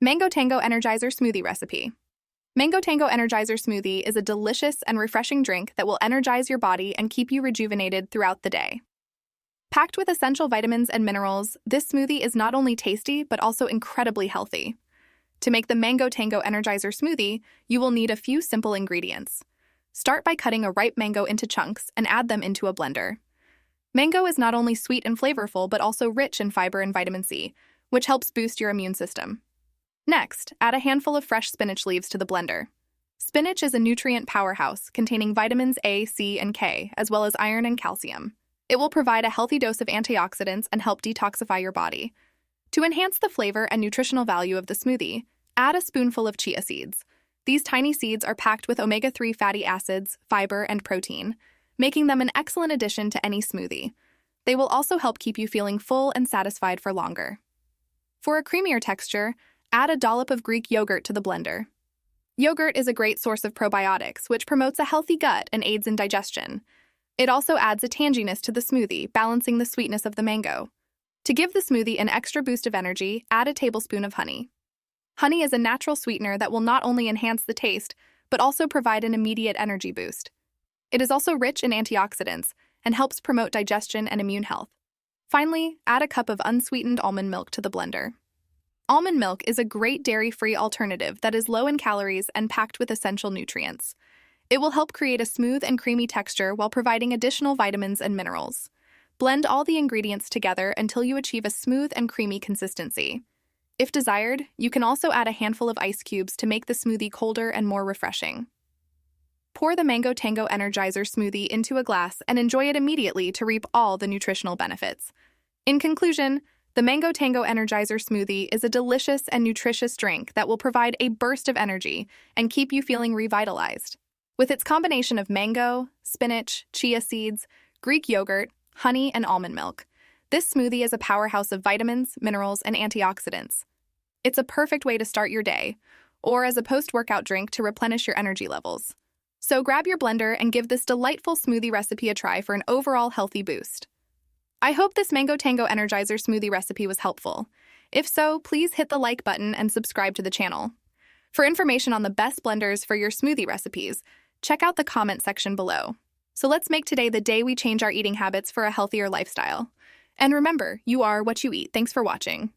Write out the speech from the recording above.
Mango Tango Energizer Smoothie Recipe. Mango Tango Energizer Smoothie is a delicious and refreshing drink that will energize your body and keep you rejuvenated throughout the day. Packed with essential vitamins and minerals, this smoothie is not only tasty but also incredibly healthy. To make the Mango Tango Energizer Smoothie, you will need a few simple ingredients. Start by cutting a ripe mango into chunks and add them into a blender. Mango is not only sweet and flavorful but also rich in fiber and vitamin C, which helps boost your immune system. Next, add a handful of fresh spinach leaves to the blender. Spinach is a nutrient powerhouse containing vitamins A, C, and K, as well as iron and calcium. It will provide a healthy dose of antioxidants and help detoxify your body. To enhance the flavor and nutritional value of the smoothie, add a spoonful of chia seeds. These tiny seeds are packed with omega-3 fatty acids, fiber, and protein, making them an excellent addition to any smoothie. They will also help keep you feeling full and satisfied for longer. For a creamier texture, add a dollop of Greek yogurt to the blender. Yogurt is a great source of probiotics, which promotes a healthy gut and aids in digestion. It also adds a tanginess to the smoothie, balancing the sweetness of the mango. To give the smoothie an extra boost of energy, add a tablespoon of honey. Honey is a natural sweetener that will not only enhance the taste, but also provide an immediate energy boost. It is also rich in antioxidants and helps promote digestion and immune health. Finally, add a cup of unsweetened almond milk to the blender. Almond milk is a great dairy-free alternative that is low in calories and packed with essential nutrients. It will help create a smooth and creamy texture while providing additional vitamins and minerals. Blend all the ingredients together until you achieve a smooth and creamy consistency. If desired, you can also add a handful of ice cubes to make the smoothie colder and more refreshing. Pour the Mango Tango Energizer Smoothie into a glass and enjoy it immediately to reap all the nutritional benefits. In conclusion, the Mango Tango Energizer Smoothie is a delicious and nutritious drink that will provide a burst of energy and keep you feeling revitalized. With its combination of mango, spinach, chia seeds, Greek yogurt, honey, and almond milk, this smoothie is a powerhouse of vitamins, minerals, and antioxidants. It's a perfect way to start your day, or as a post-workout drink to replenish your energy levels. So grab your blender and give this delightful smoothie recipe a try for an overall healthy boost. I hope this Mango Tango Energizer Smoothie recipe was helpful. If so, please hit the like button and subscribe to the channel. For information on the best blenders for your smoothie recipes, check out the comment section below. So let's make today the day we change our eating habits for a healthier lifestyle. And remember, you are what you eat. Thanks for watching.